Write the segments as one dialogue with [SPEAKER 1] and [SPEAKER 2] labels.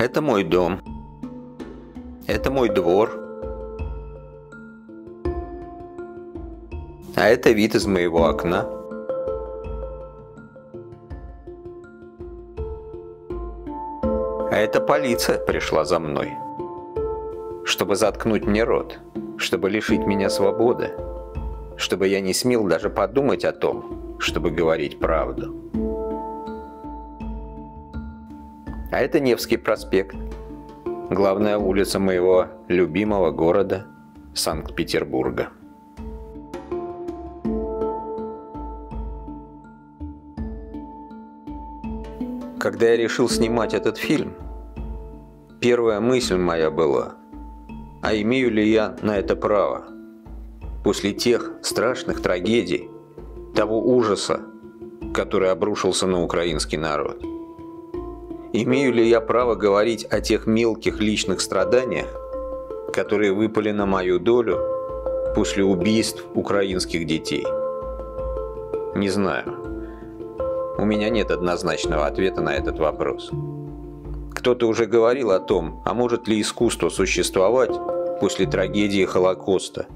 [SPEAKER 1] Это мой дом. Это мой двор. А это вид из моего окна. А это полиция пришла за мной, чтобы заткнуть мне рот, чтобы лишить меня свободы, чтобы я не смел даже подумать о том, чтобы говорить правду. А это Невский проспект, главная улица моего любимого города Санкт-Петербурга. Когда я решил снимать этот фильм, первая мысль моя была: а имею ли я на это право? После тех страшных трагедий, того ужаса, который обрушился на украинский народ. Имею ли я право говорить о тех мелких личных страданиях, которые выпали на мою долю после убийств украинских детей? Не знаю. У меня нет однозначного ответа на этот вопрос. Кто-то уже говорил о том, а может ли искусство существовать после трагедии Холокоста,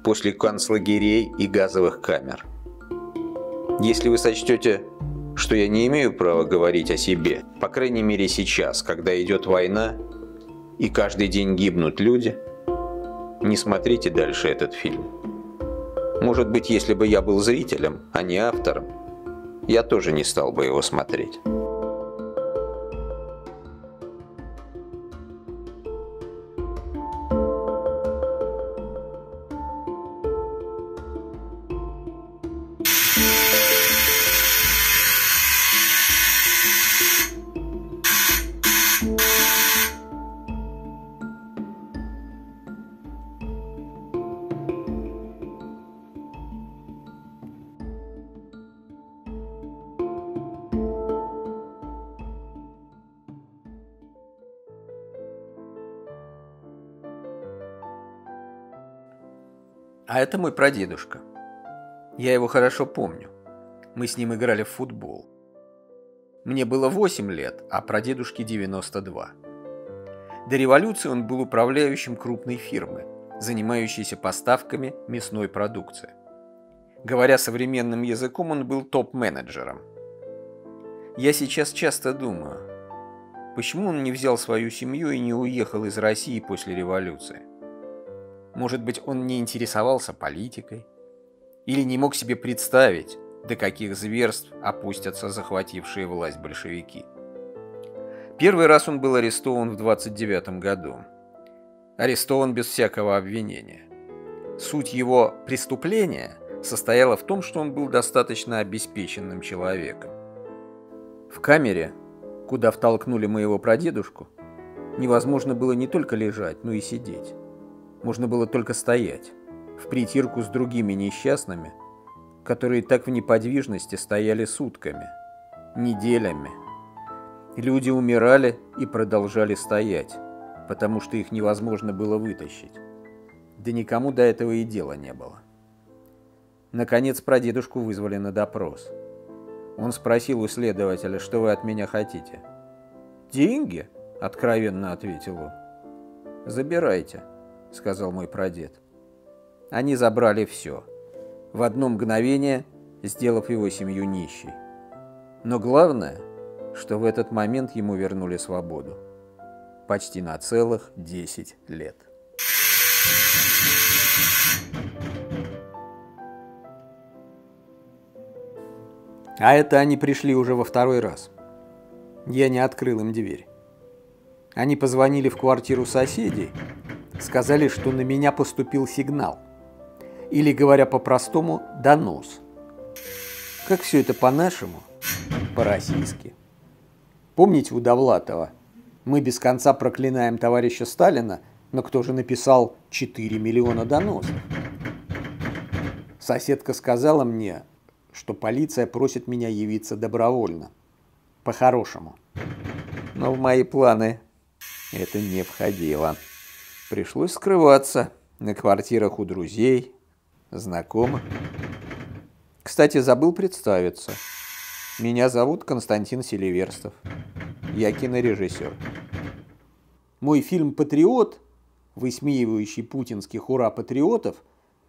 [SPEAKER 1] после концлагерей и газовых камер. Если вы сочтете, что я не имею права говорить о себе, по крайней мере сейчас, когда идет война и каждый день гибнут люди, не смотрите дальше этот фильм. Может быть, если бы я был зрителем, а не автором, я тоже не стал бы его смотреть. А это мой прадедушка. Я его хорошо помню. Мы с ним играли в футбол. Мне было 8 лет, а прадедушке 92. До революции он был управляющим крупной фирмы, занимающейся поставками мясной продукции. Говоря современным языком, он был топ-менеджером. Я сейчас часто думаю, почему он не взял свою семью и не уехал из России после революции? Может быть, он не интересовался политикой? Или не мог себе представить, до каких зверств опустятся захватившие власть большевики? Первый раз он был арестован в 29 году. Арестован без всякого обвинения. Суть его преступления состояла в том, что он был достаточно обеспеченным человеком. В камере, куда втолкнули моего прадедушку, невозможно было не только лежать, но и сидеть. Можно было только стоять, в притирку с другими несчастными, которые так в неподвижности стояли сутками, неделями. Люди умирали и продолжали стоять, потому что их невозможно было вытащить. Да никому до этого и дела не было. Наконец прадедушку вызвали на допрос. Он спросил у следователя: что вы от меня хотите? «Деньги?» – откровенно ответил он. «Забирайте», – сказал мой прадед. Они забрали все, в одно мгновение сделав его семью нищей. Но главное, что в этот момент ему вернули свободу. Почти на целых 10 лет. А это они пришли уже во второй раз. Я не открыл им дверь. Они позвонили в квартиру соседей, сказали, что на меня поступил сигнал. Или, говоря по-простому, донос. Как все это по-нашему? По-российски. Помните у Довлатова? Мы без конца проклинаем товарища Сталина, но кто же написал 4 миллиона доносов? Соседка сказала мне, что полиция просит меня явиться добровольно. По-хорошему. Но в мои планы это не входило. Пришлось скрываться на квартирах у друзей, знакомых. Кстати, забыл представиться. Меня зовут Константин Селиверстов. Я кинорежиссер. Мой фильм «Патриот», высмеивающий путинских ура-патриотов,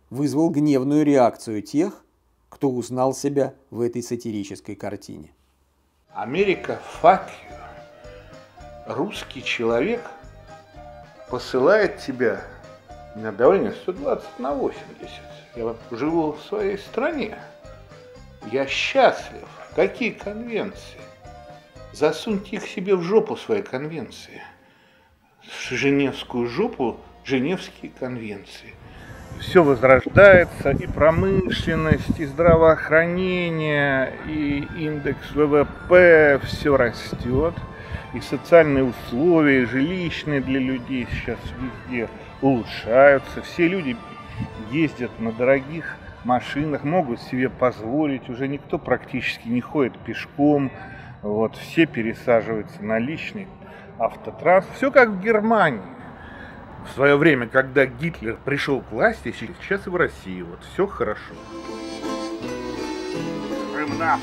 [SPEAKER 1] вызвал гневную реакцию тех, кто узнал себя в этой сатирической картине.
[SPEAKER 2] Америка, fuck you. Русский человек посылает тебя на давление 120/80. Я живу в своей стране. Я счастлив. Какие конвенции? Засуньте их себе в жопу, свои конвенции. В женевскую жопу Женевские конвенции. Все возрождается, и промышленность, и здравоохранение, и индекс ВВП, все растет, и социальные условия, и жилищные для людей сейчас везде улучшаются. Все люди ездят на дорогих машинах, могут себе позволить, уже никто практически не ходит пешком, вот, все пересаживаются на личный автотранспорт, все как в Германии. В свое время, когда Гитлер пришел к власти, сейчас и в России, вот, все хорошо. Крымна!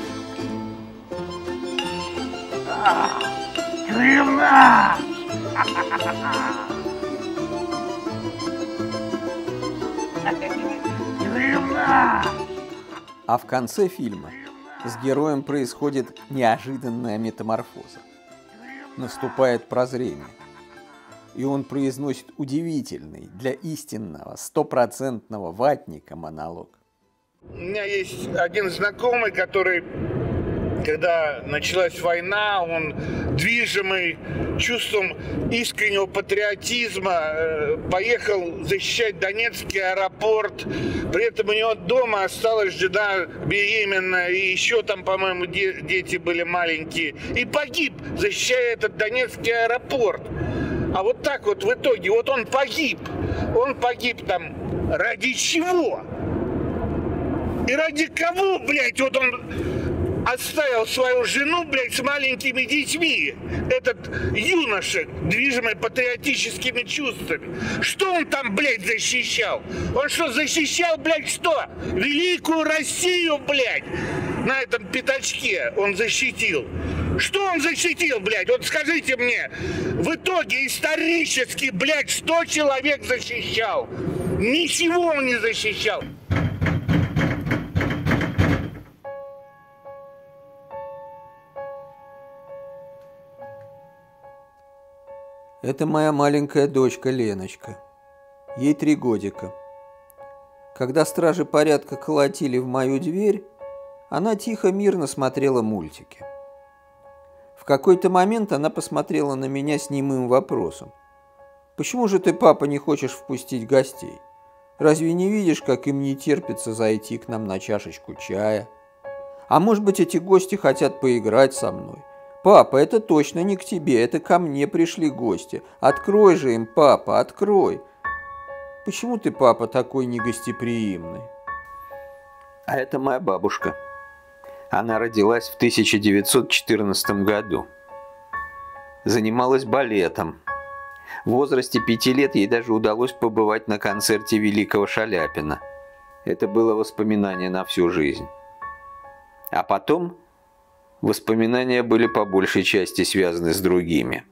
[SPEAKER 2] Крымна! Крымна!
[SPEAKER 1] А в конце фильма с героем происходит неожиданная метаморфоза. Наступает прозрение. И он произносит удивительный для истинного, стопроцентного ватника монолог.
[SPEAKER 2] У меня есть один знакомый, который, когда началась война, он, движимый чувством искреннего патриотизма, поехал защищать Донецкий аэропорт. При этом у него дома осталась жена беременная, и еще там, по-моему, дети были маленькие. И погиб, защищая этот Донецкий аэропорт. А вот так вот в итоге, вот он погиб. Он погиб там ради чего? И ради кого, блядь, вот он оставил свою жену, блядь, с маленькими детьми. Этот юноша, движимый патриотическими чувствами. Что он там, блядь, защищал? Он что, защищал, блядь, что? Великую Россию, блядь, на этом пятачке он защитил. Что он защитил, блядь? Вот скажите мне, в итоге исторически, блядь, 100 человек защищал. Ничего он не защищал.
[SPEAKER 1] Это моя маленькая дочка Леночка. Ей 3 годика. Когда стражи порядка колотили в мою дверь, она тихо, мирно смотрела мультики. В какой-то момент она посмотрела на меня с немым вопросом. «Почему же ты, папа, не хочешь впустить гостей? Разве не видишь, как им не терпится зайти к нам на чашечку чая? А может быть, эти гости хотят поиграть со мной? Папа, это точно не к тебе, это ко мне пришли гости. Открой же им, папа, открой. Почему ты, папа, такой негостеприимный?» А это моя бабушка. Она родилась в 1914 году. Занималась балетом. В возрасте 5 лет ей даже удалось побывать на концерте великого Шаляпина. Это было воспоминание на всю жизнь. А потом воспоминания были по большей части связаны с другими,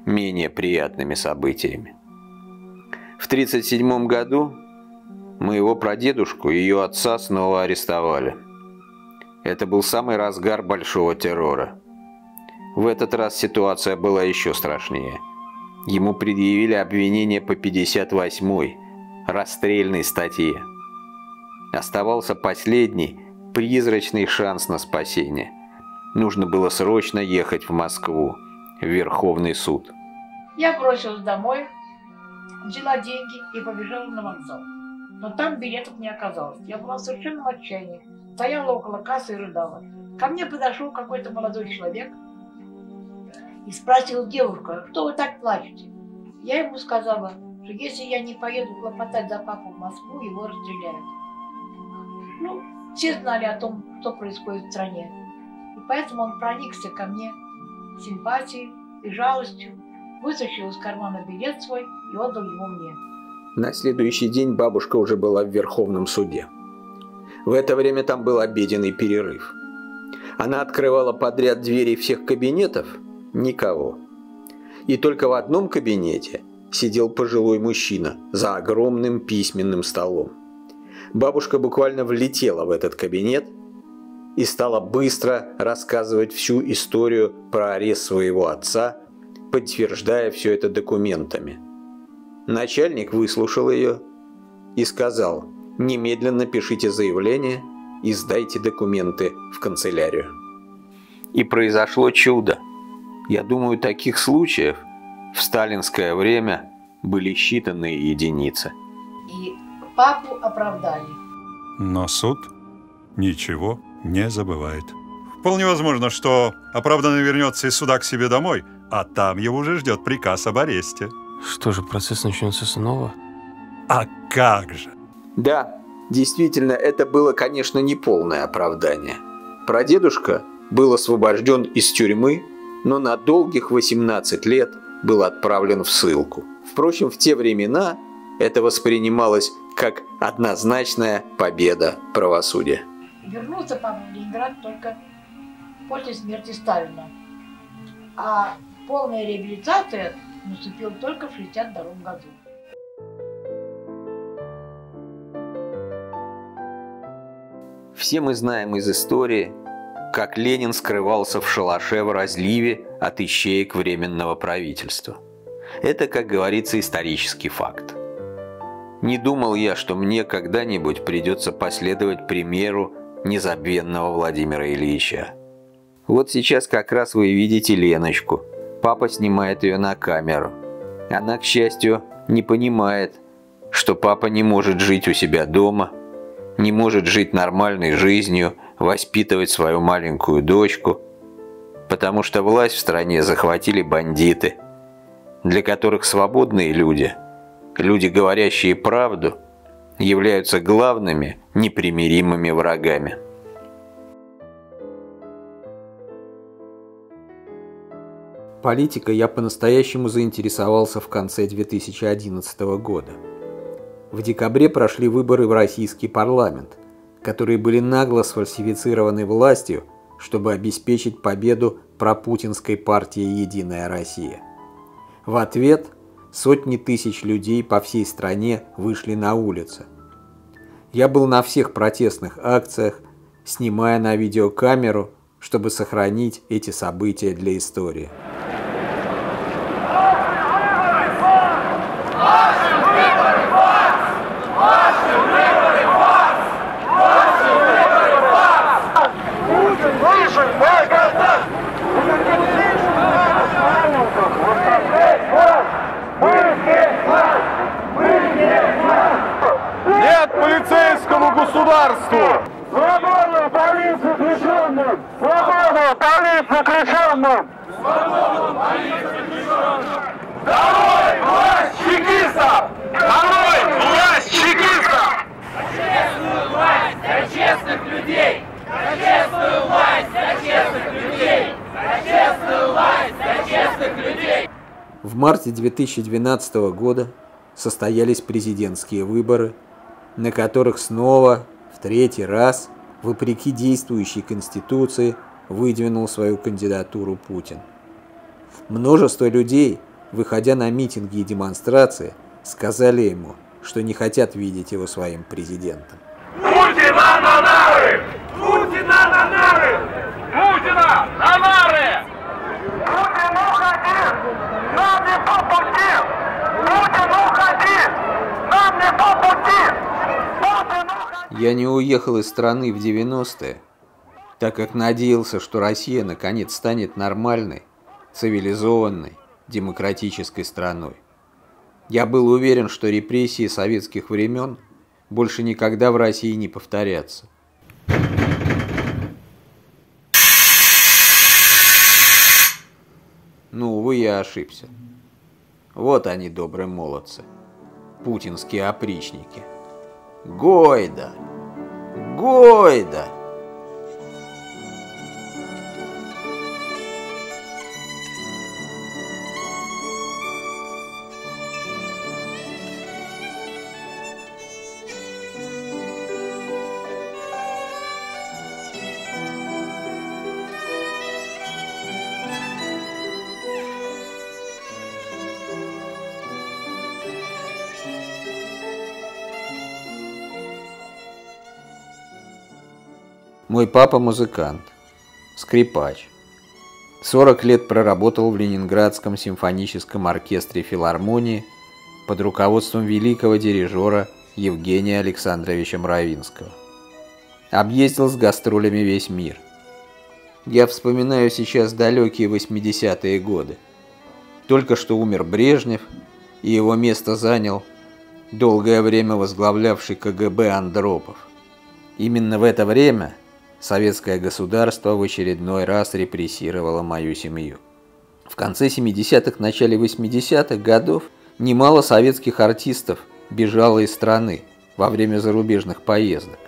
[SPEAKER 1] менее приятными событиями. В 1937 году моего прадедушку и ее отца снова арестовали. Это был самый разгар большого террора. В этот раз ситуация была еще страшнее. Ему предъявили обвинение по 58-й, расстрельной статье. Оставался последний, призрачный шанс на спасение. Нужно было срочно ехать в Москву, в Верховный суд.
[SPEAKER 3] Я бросилась домой, взяла деньги и побежала на вокзал. Но там билетов не оказалось. Я была совершенно в отчаянии. Стояла около кассы и рыдала. Ко мне подошел какой-то молодой человек и спросил: девушка, что вы так плачете? Я ему сказала, что если я не поеду хлопотать за папу в Москву, его расстреляют. Ну, все знали о том, что происходит в стране. И поэтому он проникся ко мне симпатией и жалостью, вытащил из кармана билет свой и отдал его мне.
[SPEAKER 1] На следующий день бабушка уже была в Верховном суде. В это время там был обеденный перерыв. Она открывала подряд двери всех кабинетов – никого. И только в одном кабинете сидел пожилой мужчина за огромным письменным столом. Бабушка буквально влетела в этот кабинет и стала быстро рассказывать всю историю про арест своего отца, подтверждая все это документами. Начальник выслушал ее и сказал: «Немедленно пишите заявление и сдайте документы в канцелярию». И произошло чудо. Я думаю, таких случаев в сталинское время были считанные единицы.
[SPEAKER 3] И папу оправдали.
[SPEAKER 4] Но суд ничего не забывает. Вполне возможно, что оправданный вернется из суда к себе домой, а там его уже ждет приказ об аресте.
[SPEAKER 5] Что же, процесс начнется снова?
[SPEAKER 4] А как же?
[SPEAKER 1] Да, действительно, это было, конечно, не полное оправдание. Прадедушка был освобожден из тюрьмы, но на долгих 18 лет был отправлен в ссылку. Впрочем, в те времена это воспринималось как однозначная победа правосудия.
[SPEAKER 3] Вернулся папа в Ленинград только после смерти Сталина. А полная реабилитация наступила только в 1962 году.
[SPEAKER 1] Все мы знаем из истории, как Ленин скрывался в шалаше в разливе от ищеек Временного правительства. Это, как говорится, исторический факт. Не думал я, что мне когда-нибудь придется последовать примеру незабвенного Владимира Ильича. Вот сейчас как раз вы видите Леночку. Папа снимает ее на камеру. Она, к счастью, не понимает, что папа не может жить у себя дома, не может жить нормальной жизнью, воспитывать свою маленькую дочку, потому что власть в стране захватили бандиты, для которых свободные люди, люди, говорящие правду, являются главными непримиримыми врагами. Политикой я по-настоящему заинтересовался в конце 2011 года. В декабре прошли выборы в российский парламент, которые были нагло сфальсифицированы властью, чтобы обеспечить победу пропутинской партии «Единая Россия». В ответ сотни тысяч людей по всей стране вышли на улицы. Я был на всех протестных акциях, снимая на видеокамеру, чтобы сохранить эти события для истории.
[SPEAKER 6] Нет полицейскому государству! Свободу полиции заключенным! Свободу полиции заключенным! Свободу полиции заключенным! Долой власть чекистов! Долой власть чекистов!
[SPEAKER 7] За честную власть, за честных людей! За честную власть, за честных людей! За честную власть, за честных людей!
[SPEAKER 1] В марте 2012 года состоялись президентские выборы, на которых снова, в третий раз, вопреки действующей Конституции, выдвинул свою кандидатуру Путин. Множество людей, выходя на митинги и демонстрации, сказали ему, что не хотят видеть его своим президентом.
[SPEAKER 6] Путина на нары! Путина на нары! Путина на нары! Путин, уходи! Нам не по пути! Путин, уходи! Нам не по пути! Путин, уходи!
[SPEAKER 1] Я не уехал из страны в 90-е, так как надеялся, что Россия наконец станет нормальной, цивилизованной, демократической страной. Я был уверен, что репрессии советских времен больше никогда в России не повторятся. Ну, увы, я ошибся. Вот они, добрые молодцы, путинские опричники. Гойда! Гойда! Мой папа музыкант, скрипач. 40 лет проработал в Ленинградском симфоническом оркестре филармонии под руководством великого дирижера Евгения Александровича Мравинского. Объездил с гастролями весь мир. Я вспоминаю сейчас далекие 80-е годы. Только что умер Брежнев, и его место занял долгое время возглавлявший КГБ Андропов. Именно в это время советское государство в очередной раз репрессировало мою семью. В конце 70-х, начале 80-х годов немало советских артистов бежало из страны во время зарубежных поездок.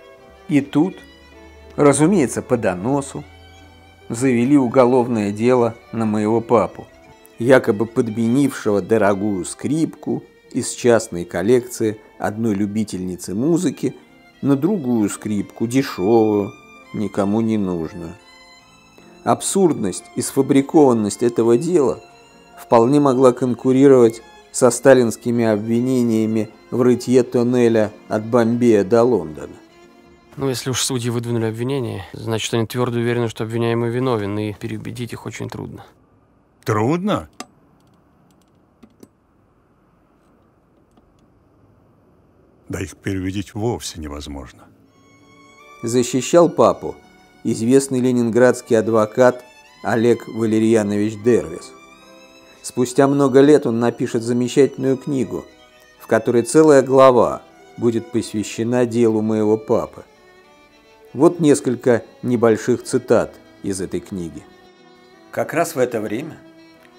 [SPEAKER 1] И тут, разумеется, по доносу завели уголовное дело на моего папу, якобы подменившего дорогую скрипку из частной коллекции одной любительницы музыки на другую скрипку, дешевую, никому не нужную. Абсурдность и сфабрикованность этого дела вполне могла конкурировать со сталинскими обвинениями в рытье тоннеля от Бомбея до Лондона.
[SPEAKER 5] Ну, если уж судьи выдвинули обвинение, значит, они твердо уверены, что обвиняемый виновен, и переубедить их очень трудно.
[SPEAKER 4] Трудно? Да их переубедить вовсе невозможно.
[SPEAKER 1] Защищал папу известный ленинградский адвокат Олег Валерьянович Дервис. Спустя много лет он напишет замечательную книгу, в которой целая глава будет посвящена делу моего папы. Вот несколько небольших цитат из этой книги. Как раз в это время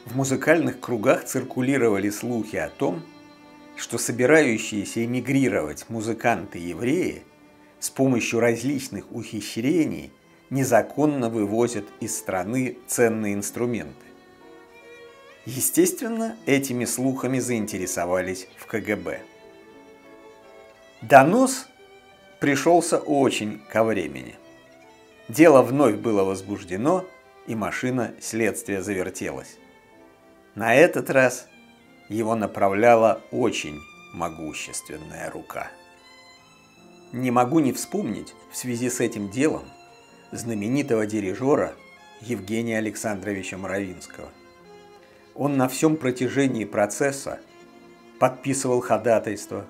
[SPEAKER 1] в музыкальных кругах циркулировали слухи о том, что собирающиеся эмигрировать музыканты-евреи с помощью различных ухищрений незаконно вывозят из страны ценные инструменты. Естественно, этими слухами заинтересовались в КГБ. Донос пришелся очень ко времени. Дело вновь было возбуждено, и машина следствия завертелась. На этот раз его направляла очень могущественная рука. Не могу не вспомнить в связи с этим делом знаменитого дирижера Евгения Александровича Мравинского. Он на всем протяжении процесса подписывал ходатайство,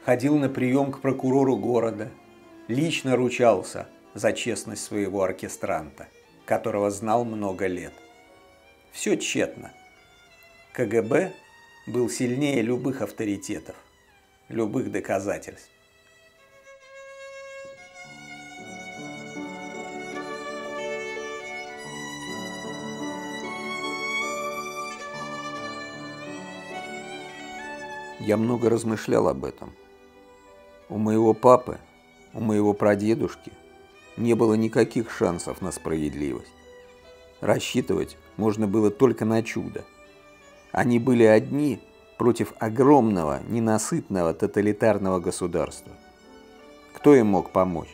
[SPEAKER 1] ходил на прием к прокурору города, лично ручался за честность своего оркестранта, которого знал много лет. Все тщетно. КГБ был сильнее любых авторитетов, любых доказательств. Я много размышлял об этом. У моего папы, у моего прадедушки не было никаких шансов на справедливость. Рассчитывать можно было только на чудо. Они были одни против огромного, ненасытного тоталитарного государства. Кто им мог помочь?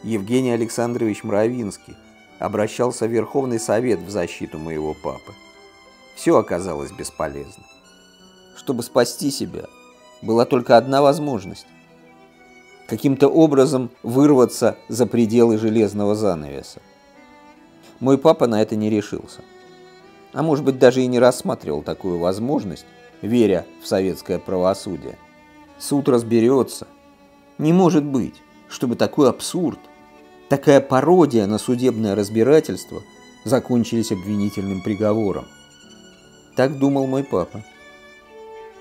[SPEAKER 1] Евгений Александрович Мравинский обращался в Верховный Совет в защиту моего папы. Все оказалось бесполезно. Чтобы спасти себя, была только одна возможность – каким-то образом вырваться за пределы железного занавеса. Мой папа на это не решился. А может быть, даже и не рассматривал такую возможность, веря в советское правосудие. Суд разберется. Не может быть, чтобы такой абсурд, такая пародия на судебное разбирательство закончились обвинительным приговором. Так думал мой папа.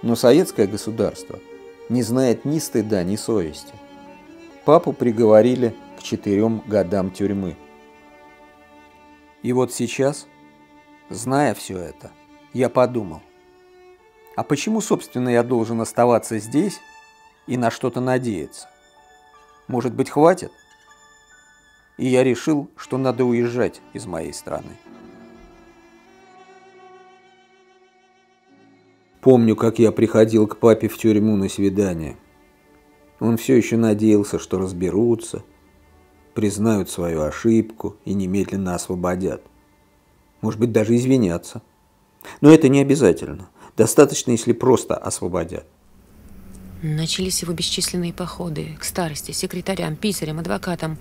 [SPEAKER 1] Но советское государство не знает ни стыда, ни совести. Папу приговорили к 4 годам тюрьмы. И вот сейчас, зная все это, я подумал, а почему, собственно, я должен оставаться здесь и на что-то надеяться? Может быть, хватит? И я решил, что надо уезжать из моей страны. Помню, как я приходил к папе в тюрьму на свидание. Он все еще надеялся, что разберутся, признают свою ошибку и немедленно освободят. Может быть, даже извинятся. Но это не обязательно. Достаточно, если просто освободят.
[SPEAKER 8] Начались его бесчисленные походы к старости, секретарям, писарям, адвокатам.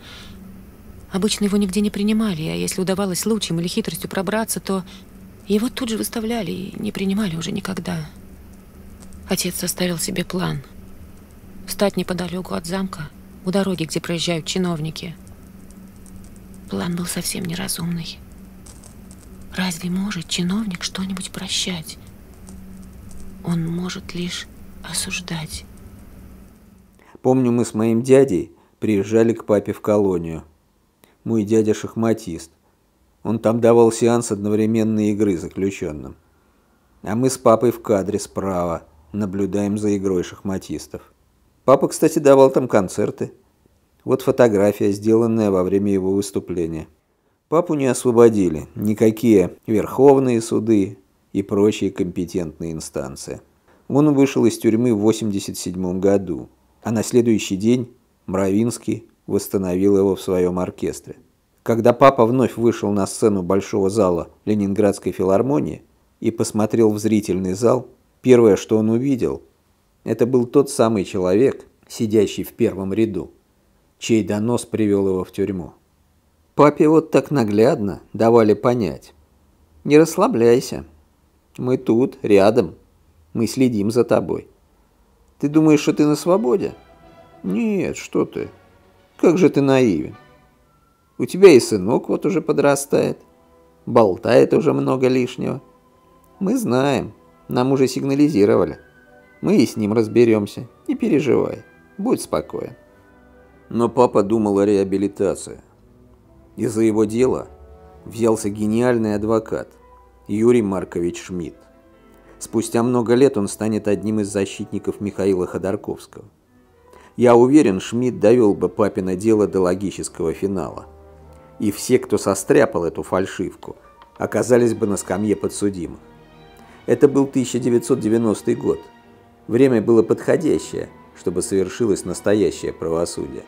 [SPEAKER 8] Обычно его нигде не принимали, а если удавалось случаем или хитростью пробраться, то его тут же выставляли и не принимали уже никогда. Отец составил себе план. Встать неподалеку от замка, у дороги, где проезжают чиновники. План был совсем неразумный. Разве может чиновник что-нибудь прощать? Он может лишь осуждать.
[SPEAKER 1] Помню, мы с моим дядей приезжали к папе в колонию. Мой дядя шахматист. Он там давал сеанс одновременной игры заключенным. А мы с папой в кадре справа наблюдаем за игрой шахматистов. Папа, кстати, давал там концерты. Вот фотография, сделанная во время его выступления. Папу не освободили никакие верховные суды и прочие компетентные инстанции. Он вышел из тюрьмы в 1987 году, а на следующий день Мравинский восстановил его в своем оркестре. Когда папа вновь вышел на сцену Большого зала Ленинградской филармонии и посмотрел в зрительный зал, первое, что он увидел, это был тот самый человек, сидящий в первом ряду, чей донос привел его в тюрьму. Папе вот так наглядно давали понять: не расслабляйся, мы тут, рядом, мы следим за тобой. Ты думаешь, что ты на свободе? Нет, что ты, как же ты наивен. У тебя и сынок вот уже подрастает, болтает уже много лишнего. Мы знаем, нам уже сигнализировали. Мы и с ним разберемся, не переживай, будь спокоен. Но папа думал о реабилитации. Из-за его дела взялся гениальный адвокат Юрий Маркович Шмидт. Спустя много лет он станет одним из защитников Михаила Ходорковского. Я уверен, Шмидт довел бы папино дело до логического финала. И все, кто состряпал эту фальшивку, оказались бы на скамье подсудимых. Это был 1990 год. Время было подходящее, чтобы совершилось настоящее правосудие.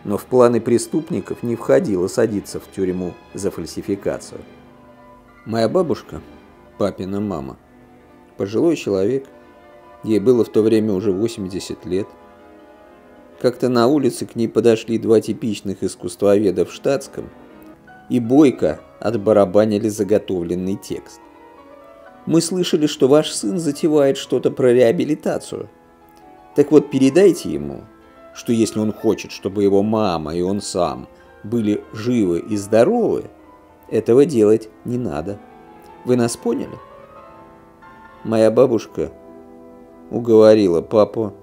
[SPEAKER 1] Но в планы преступников не входило садиться в тюрьму за фальсификацию. Моя бабушка, папина мама, пожилой человек, ей было в то время уже 80 лет. Как-то на улице к ней подошли два типичных искусствоведа в штатском и бойко отбарабанили заготовленный текст. «Мы слышали, что ваш сын затевает что-то про реабилитацию. Так вот, передайте ему, что если он хочет, чтобы его мама и он сам были живы и здоровы, этого делать не надо. Вы нас поняли?» Моя бабушка уговорила папу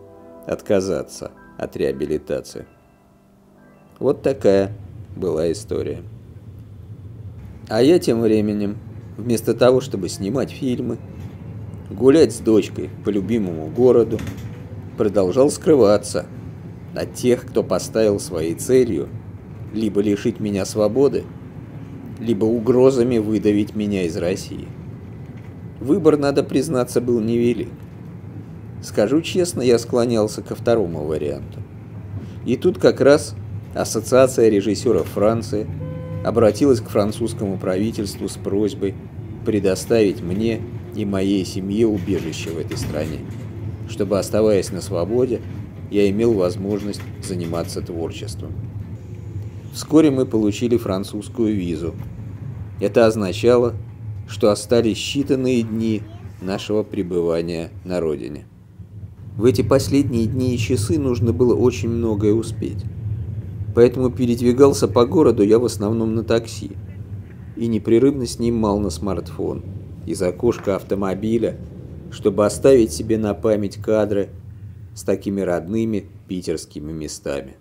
[SPEAKER 1] отказаться от реабилитации. Вот такая была история. А я тем временем, вместо того, чтобы снимать фильмы, гулять с дочкой по любимому городу, продолжал скрываться от тех, кто поставил своей целью либо лишить меня свободы, либо угрозами выдавить меня из России. Выбор, надо признаться, был невелик. Скажу честно, я склонялся ко второму варианту. И тут как раз Ассоциация режиссеров Франции обратилась к французскому правительству с просьбой предоставить мне и моей семье убежище в этой стране, чтобы, оставаясь на свободе, я имел возможность заниматься творчеством. Вскоре мы получили французскую визу. Это означало, что остались считанные дни нашего пребывания на родине. В эти последние дни и часы нужно было очень многое успеть. Поэтому передвигался по городу я в основном на такси и непрерывно снимал на смартфон из окошка автомобиля, чтобы оставить себе на память кадры с такими родными питерскими местами.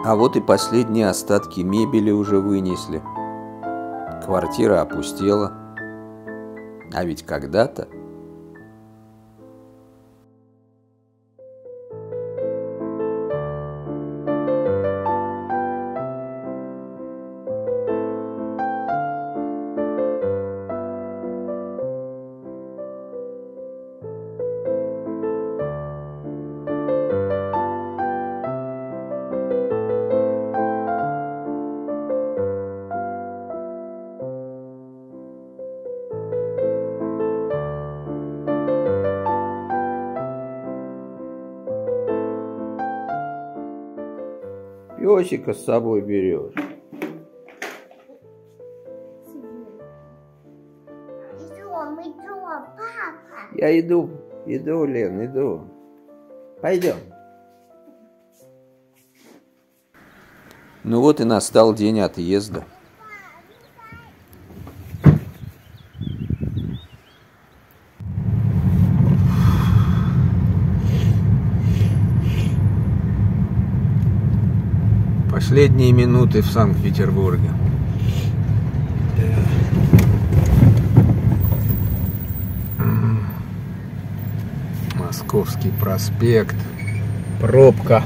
[SPEAKER 1] А вот и последние остатки мебели уже вынесли. Квартира опустела. А ведь когда-то... Песика с собой берешь.
[SPEAKER 9] Иду, папа.
[SPEAKER 1] Я иду, Лен, иду. Пойдем. Ну вот и настал день отъезда. Последние минуты в Санкт-Петербурге. Московский проспект. Пробка.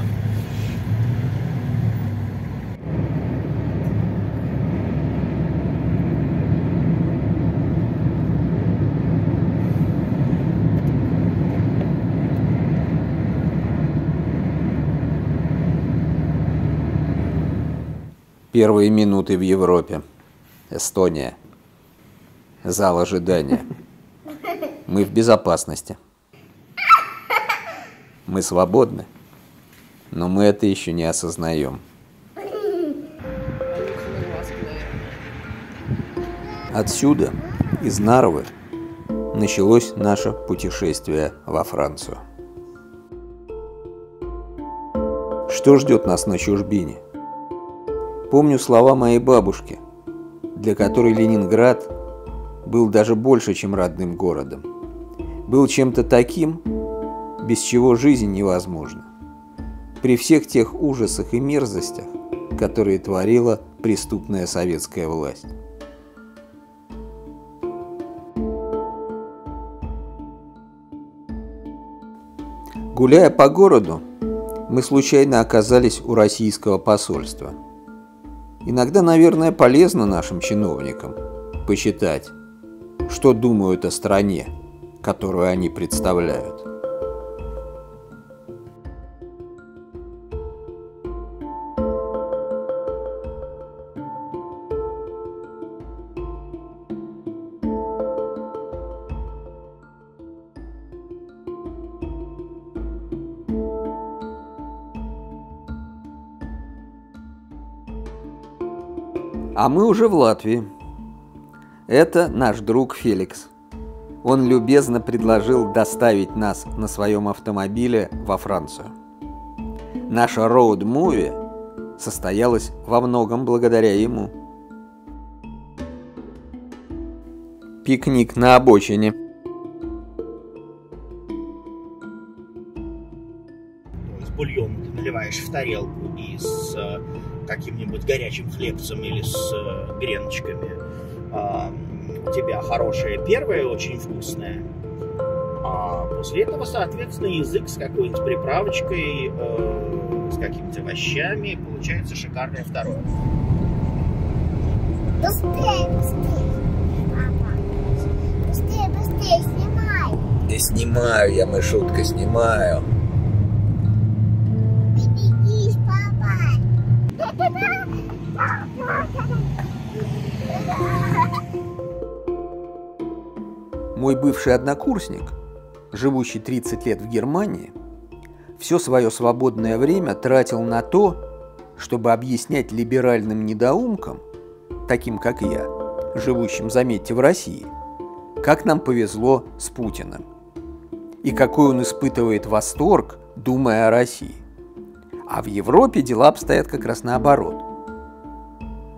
[SPEAKER 1] Первые минуты в Европе. Эстония. Зал ожидания. Мы в безопасности. Мы свободны. Но мы это еще не осознаем. Отсюда, из Нарвы, началось наше путешествие во Францию. Что ждет нас на чужбине? Помню слова моей бабушки, для которой Ленинград был даже больше, чем родным городом. Был чем-то таким, без чего жизнь невозможна. При всех тех ужасах и мерзостях, которые творила преступная советская власть. Гуляя по городу, мы случайно оказались у российского посольства. Иногда, наверное, полезно нашим чиновникам почитать, что думают о стране, которую они представляют. А мы уже в Латвии. Это наш друг Феликс. Он любезно предложил доставить нас на своем автомобиле во Францию. Наша роуд-муви состоялась во многом благодаря ему. Пикник на обочине.
[SPEAKER 10] Бульон ты наливаешь в тарелку и с каким-нибудь горячим хлебцем или с греночками. У тебя хорошее первое, очень вкусное. А после этого, соответственно, язык с какой-нибудь приправочкой, с какими-то овощами. Получается шикарное второе.
[SPEAKER 9] Быстрее, папа. Быстрее, снимай.
[SPEAKER 1] Да снимаю я, мышутка, снимаю.
[SPEAKER 9] Берегись, папа.
[SPEAKER 1] Мой бывший однокурсник, живущий 30 лет в Германии, все свое свободное время тратил на то, чтобы объяснять либеральным недоумкам, таким как я, живущим, заметьте, в России, как нам повезло с Путиным и какой он испытывает восторг, думая о России. А в Европе дела обстоят как раз наоборот.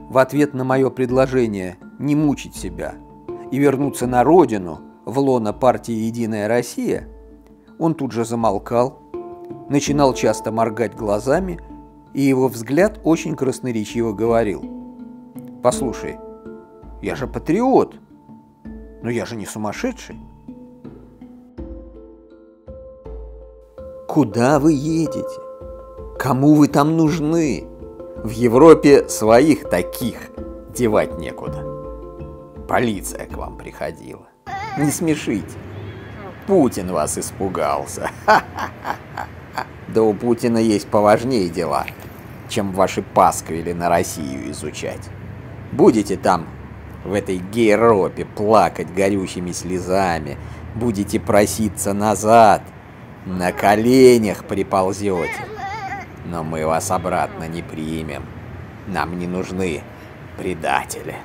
[SPEAKER 1] В ответ на мое предложение не мучить себя и вернуться на родину, в лоно партии «Единая Россия», он тут же замолкал, начинал часто моргать глазами И его взгляд очень красноречиво говорил: «Послушай, я же патриот, но я же не сумасшедший». Куда вы едете? Кому вы там нужны? В Европе своих таких девать некуда. Полиция к вам приходила. Не смешите. Путин вас испугался. Да у Путина есть поважнее дела, чем ваши пасквили на Россию изучать. Будете там, в этой Европе, плакать горючими слезами, будете проситься назад, на коленях приползете. Но мы вас обратно не примем. Нам не нужны предатели.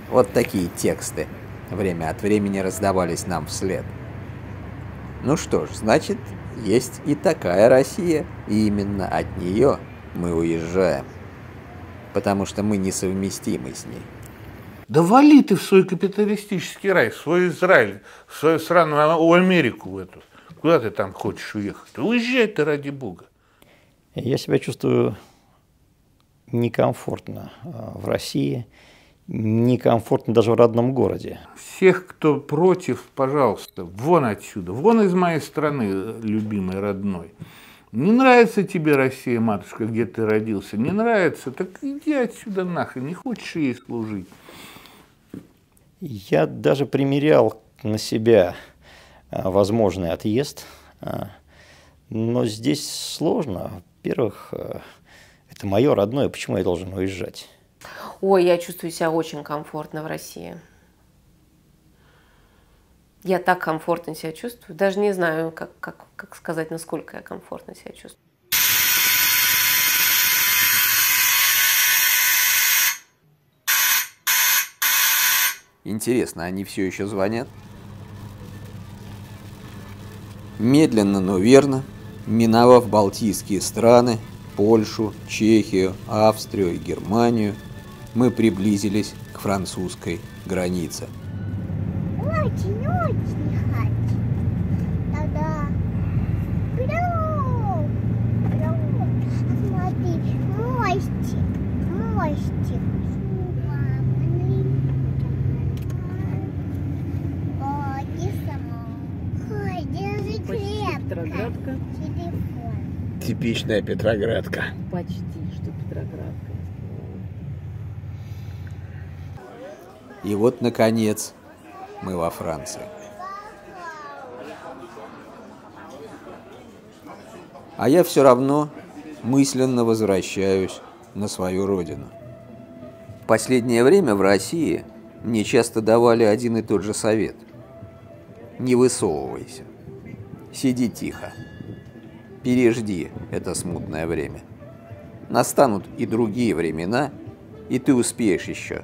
[SPEAKER 1] Вот такие тексты время от времени раздавались нам вслед. Ну что ж, значит, есть и такая Россия, и именно от нее мы уезжаем. Потому что мы несовместимы с ней.
[SPEAKER 2] Да вали ты в свой капиталистический рай, в свой Израиль, в свою страну, Америку в эту. Куда ты там хочешь уехать? Уезжай ты, ради бога.
[SPEAKER 10] Я себя чувствую некомфортно в России, некомфортно даже в родном городе.
[SPEAKER 2] Всех, кто против, пожалуйста, вон отсюда, вон из моей страны, любимой, родной. Не нравится тебе Россия, матушка, где ты родился? Не нравится? Так иди отсюда нахрен, не хочешь ей служить.
[SPEAKER 10] Я даже примерял на себя возможный отъезд, но здесь сложно. Во-первых, это мое родное, почему я должен уезжать?
[SPEAKER 11] Ой, я чувствую себя очень комфортно в России. Я так комфортно себя чувствую, даже не знаю, как сказать, насколько я комфортно себя чувствую.
[SPEAKER 1] Интересно, они все еще звонят? Медленно, но верно, миновав Балтийские страны, Польшу, Чехию, Австрию и Германию, мы приблизились к французской границе.
[SPEAKER 9] Очень хочу. Тогда смотри, мостик.
[SPEAKER 3] Петроградка.
[SPEAKER 1] Типичная Петроградка.
[SPEAKER 3] Почти что Петроградка.
[SPEAKER 1] И вот, наконец, мы во Франции. А я все равно мысленно возвращаюсь на свою родину. В последнее время в России мне часто давали один и тот же совет. Не высовывайся. Сиди тихо. Пережди это смутное время. Настанут и другие времена, и ты успеешь еще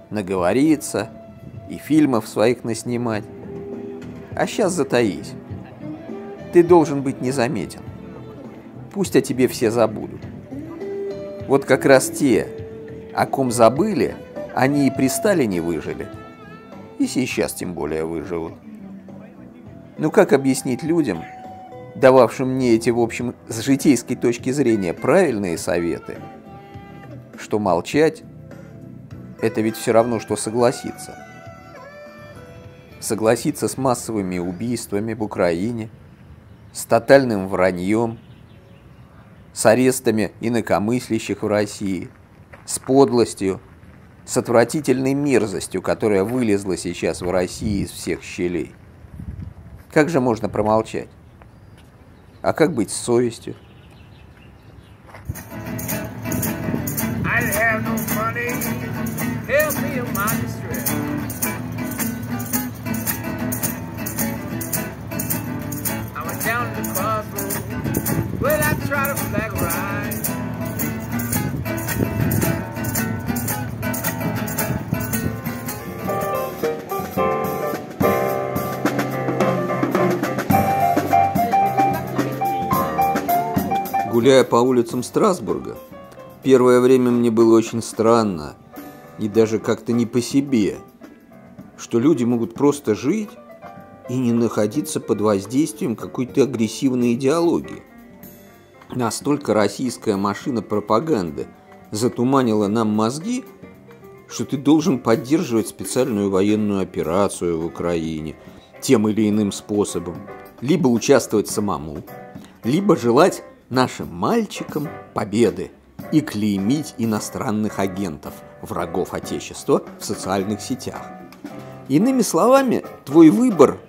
[SPEAKER 1] наговориться и фильмов своих наснимать. А сейчас затаись. Ты должен быть незаметен. Пусть о тебе все забудут. Вот как раз те, о ком забыли, они и при Сталине выжили. И сейчас тем более выживут. Ну как объяснить людям, дававшим мне эти, в общем, с житейской точки зрения правильные советы, что молчать – это ведь все равно, что согласиться. Согласиться с массовыми убийствами в Украине, с тотальным враньем, с арестами инакомыслящих в России, с подлостью, с отвратительной мерзостью, которая вылезла сейчас в России из всех щелей. Как же можно промолчать? А как быть с совестью? Гуляя по улицам Страсбурга, первое время мне было очень странно и даже как-то не по себе, что люди могут просто жить и не находиться под воздействием какой-то агрессивной идеологии. настолько российская машина пропаганды затуманила нам мозги, что ты должен поддерживать специальную военную операцию в Украине тем или иным способом, либо участвовать самому, либо желать нашим мальчикам победы и клеймить иностранных агентов, врагов Отечества, в социальных сетях. Иными словами, твой выбор –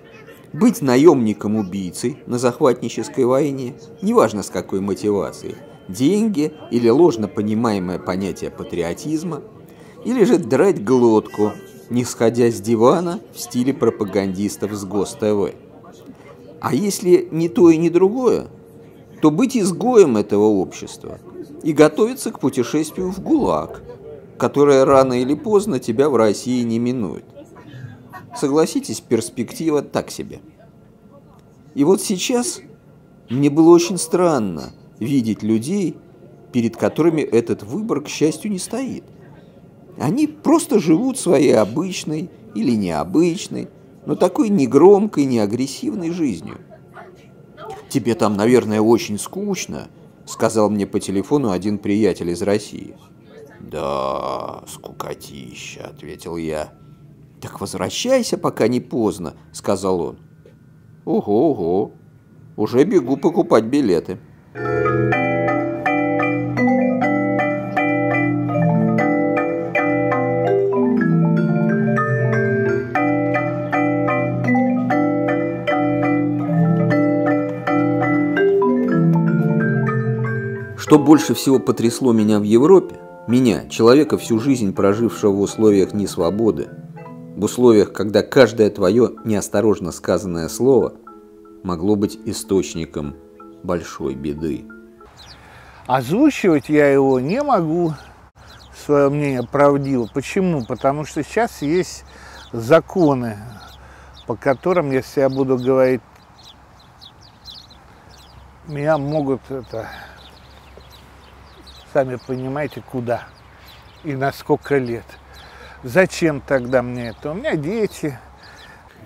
[SPEAKER 1] быть наемником-убийцей на захватнической войне, неважно с какой мотивацией, деньги или ложно понимаемое понятие патриотизма, или же драть глотку, не сходя с дивана в стиле пропагандистов с ГОС-ТВ. А если не то и не другое, то быть изгоем этого общества и готовиться к путешествию в ГУЛАГ, которое рано или поздно тебя в России не минует. Согласитесь, перспектива так себе. И вот сейчас мне было очень странно видеть людей, перед которыми этот выбор, к счастью, не стоит. Они просто живут своей обычной или необычной, но такой негромкой, неагрессивной жизнью. «Тебе там, наверное, очень скучно», — сказал мне по телефону один приятель из России. «Да, скукотища», — ответил я. «Так возвращайся, пока не поздно», — сказал он. «Ого-ого, уже бегу покупать билеты». Что больше всего потрясло меня в Европе, меня, человека, всю жизнь прожившего в условиях несвободы, в условиях, когда каждое твое неосторожно сказанное слово могло быть источником большой беды.
[SPEAKER 2] Озвучивать я его не могу, свое мнение правдиво. Почему? Потому что сейчас есть законы, по которым, если я буду говорить, меня могут сами понимаете, куда и на сколько лет. Зачем тогда мне это? У меня дети.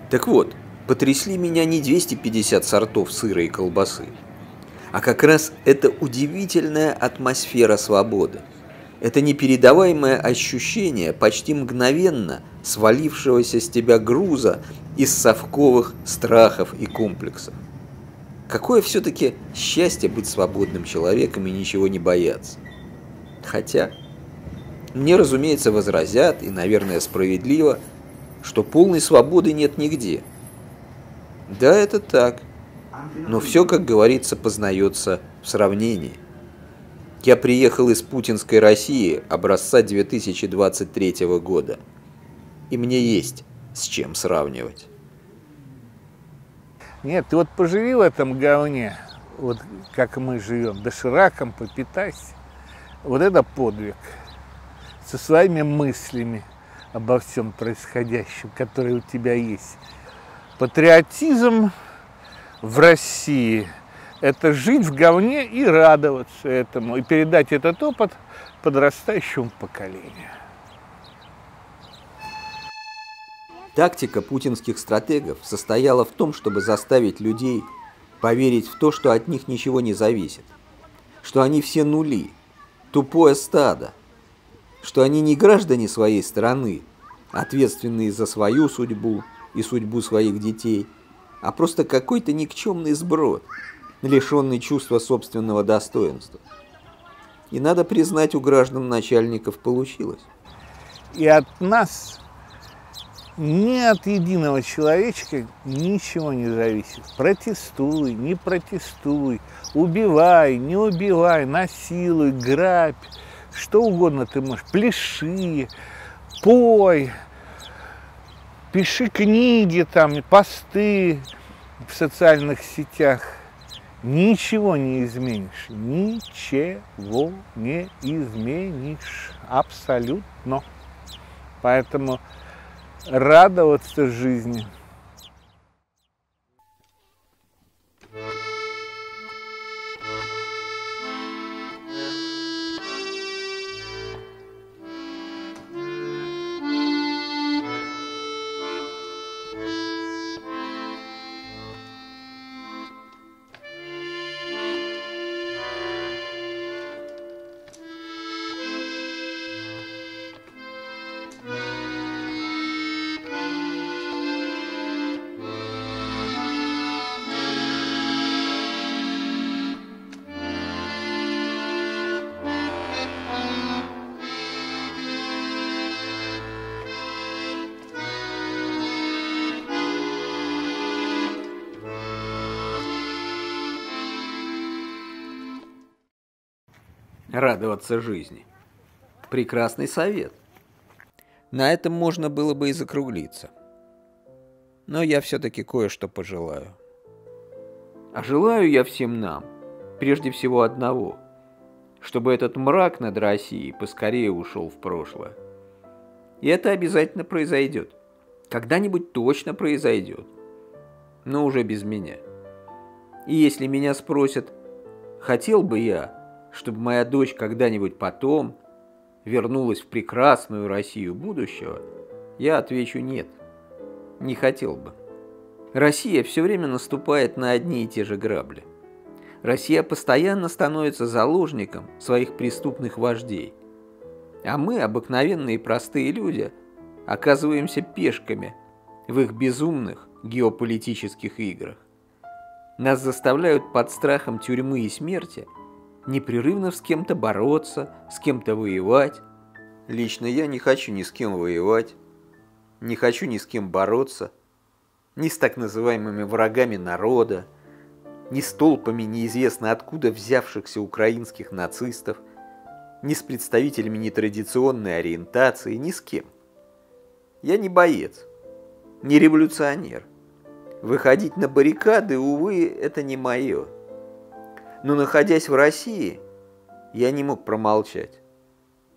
[SPEAKER 1] Так вот, потрясли меня не 250 сортов сыра и колбасы, а как раз эта удивительная атмосфера свободы. Это непередаваемое ощущение почти мгновенно свалившегося с тебя груза из совковых страхов и комплексов. Какое все-таки счастье быть свободным человеком и ничего не бояться. Хотя, мне, разумеется, возразят, и, наверное, справедливо, что полной свободы нет нигде. Да, это так. Но все, как говорится, познается в сравнении. Я приехал из путинской России образца 2023 года. И мне есть с чем сравнивать.
[SPEAKER 2] Нет, ты вот поживи в этом говне, вот как мы живем, дошираком попитайся. Вот это подвиг. Со своими мыслями обо всем происходящем, которые у тебя есть. Патриотизм в России – это жить в говне и радоваться этому, и передать этот опыт подрастающему поколению.
[SPEAKER 1] Тактика путинских стратегов состояла в том, чтобы заставить людей поверить в то, что от них ничего не зависит, что они все нули, тупое стадо, что они не граждане своей страны, ответственные за свою судьбу и судьбу своих детей, а просто какой-то никчемный сброд, лишенный чувства собственного достоинства. И надо признать, у граждан начальников получилось.
[SPEAKER 2] И от нас, ни от единого человечка ничего не зависит. Протестуй, не протестуй, убивай, не убивай, насилуй, грабь, что угодно ты можешь, пляши, пой, пиши книги, там, посты в социальных сетях. Ничего не изменишь, ничего не изменишь, абсолютно. Поэтому радоваться жизни.
[SPEAKER 1] радоваться жизни. Прекрасный совет. На этом можно было бы и закруглиться. Но я все-таки кое-что пожелаю. А желаю я всем нам, прежде всего одного, чтобы этот мрак над Россией поскорее ушел в прошлое. И это обязательно произойдет. Когда-нибудь точно произойдет. Но уже без меня. И если меня спросят, хотел бы я, чтобы моя дочь когда-нибудь потом вернулась в прекрасную Россию будущего, я отвечу нет. Не хотел бы. Россия все время наступает на одни и те же грабли. Россия постоянно становится заложником своих преступных вождей. А мы, обыкновенные простые люди, оказываемся пешками в их безумных геополитических играх. Нас заставляют под страхом тюрьмы и смерти непрерывно с кем-то бороться, с кем-то воевать. Лично я не хочу ни с кем воевать, не хочу ни с кем бороться, ни с так называемыми врагами народа, ни с толпами неизвестно откуда взявшихся украинских нацистов, ни с представителями нетрадиционной ориентации, ни с кем. Я не боец, не революционер. Выходить на баррикады, увы, это не мое. Но, находясь в России, я не мог промолчать.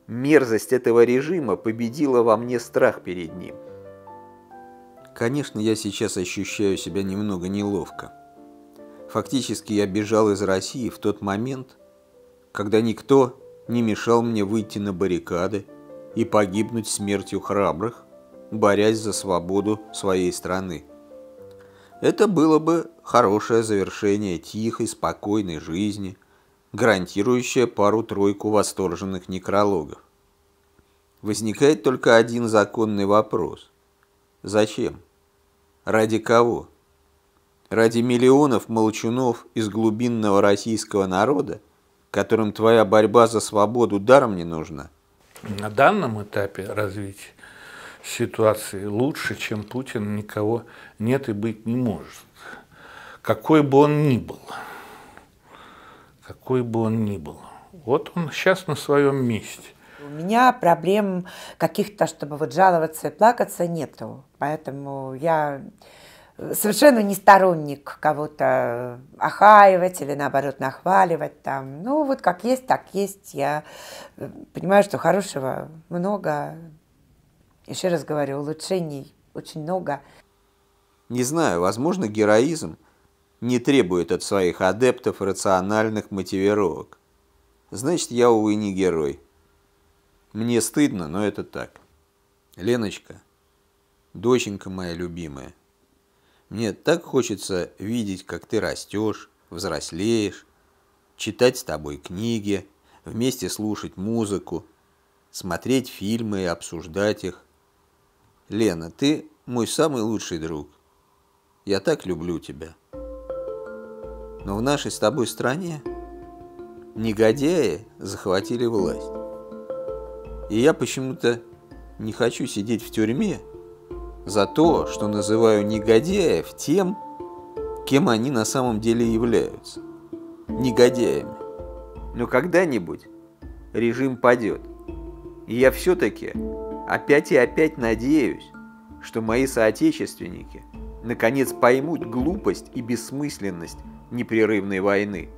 [SPEAKER 1] Мерзость этого режима победила во мне страх перед ним. Конечно, я сейчас ощущаю себя немного неловко. Фактически я бежал из России в тот момент, когда никто не мешал мне выйти на баррикады и погибнуть смертью храбрых, борясь за свободу своей страны. Это было бы хорошее завершение тихой, спокойной жизни, гарантирующее пару-тройку восторженных некрологов. Возникает только один законный вопрос. Зачем? Ради кого? Ради миллионов молчунов из глубинного российского народа, которым твоя борьба за свободу даром не нужна?
[SPEAKER 2] На данном этапе развития ситуации лучше, чем Путин, никого нет и быть не может. Какой бы он ни был. Какой бы он ни был. Вот он сейчас на своем месте.
[SPEAKER 12] У меня проблем каких-то, чтобы вот жаловаться и плакаться, нету. Поэтому я совершенно не сторонник кого-то охаивать или, наоборот, нахваливать там. Ну, вот как есть, так есть. Я понимаю, что хорошего много. Еще раз говорю, улучшений очень много.
[SPEAKER 1] Не знаю, возможно, героизм не требует от своих адептов рациональных мотивировок. Значит, я, увы, не герой. Мне стыдно, но это так. Леночка, доченька моя любимая, мне так хочется видеть, как ты растешь, взрослеешь, читать с тобой книги, вместе слушать музыку, смотреть фильмы и обсуждать их. Лена, ты мой самый лучший друг. Я так люблю тебя. Но в нашей с тобой стране негодяи захватили власть. И я почему-то не хочу сидеть в тюрьме за то, что называю негодяев тем, кем они на самом деле являются. Негодяями. Но когда-нибудь режим падет. И я все-таки опять и опять надеюсь, что мои соотечественники наконец поймут глупость и бессмысленность непрерывной войны.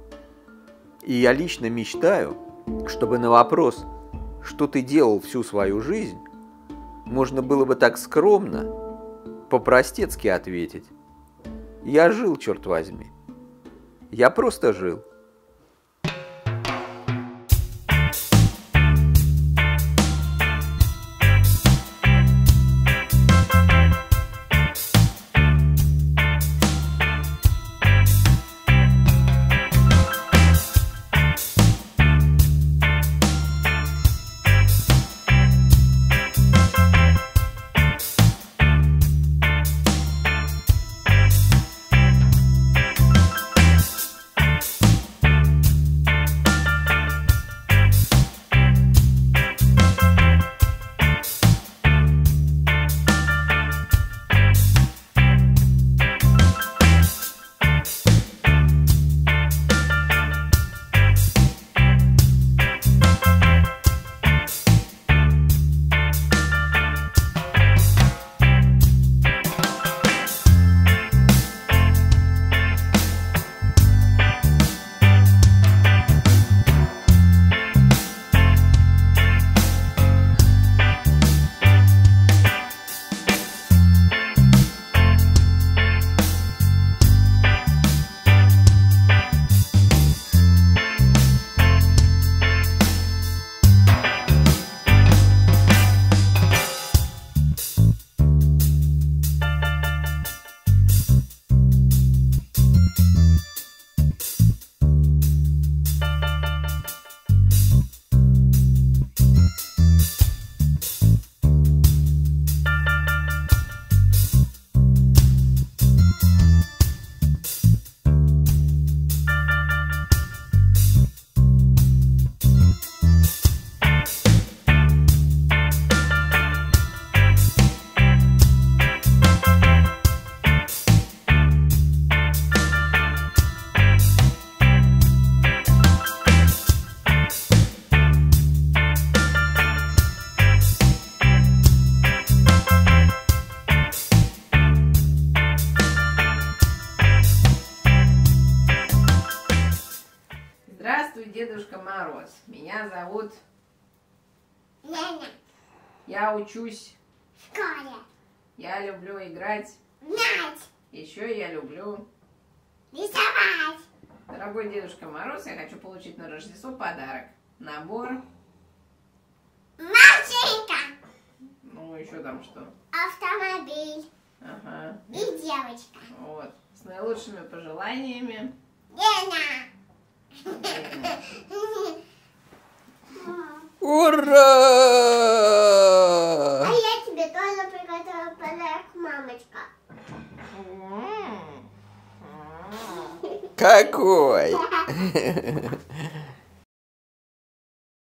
[SPEAKER 1] И я лично мечтаю, чтобы на вопрос, что ты делал всю свою жизнь, можно было бы так скромно, по-простецки ответить: я жил, черт возьми. Я просто жил.
[SPEAKER 13] Дедушка Мороз. Меня зовут...
[SPEAKER 9] Леня.
[SPEAKER 13] Я учусь.
[SPEAKER 9] В школе.
[SPEAKER 13] Я люблю играть.
[SPEAKER 9] Мяч.
[SPEAKER 13] Еще я люблю...
[SPEAKER 9] Рисовать.
[SPEAKER 13] Дорогой Дедушка Мороз, я хочу получить на Рождество подарок. Набор.
[SPEAKER 9] Машинка.
[SPEAKER 13] Ну, еще там что?
[SPEAKER 9] Автомобиль.
[SPEAKER 13] Ага.
[SPEAKER 9] И девочка.
[SPEAKER 13] Вот. С наилучшими пожеланиями.
[SPEAKER 9] Леня.
[SPEAKER 1] Ура!
[SPEAKER 9] А я тебе тоже приготовила подарок, мамочка.
[SPEAKER 1] Какой?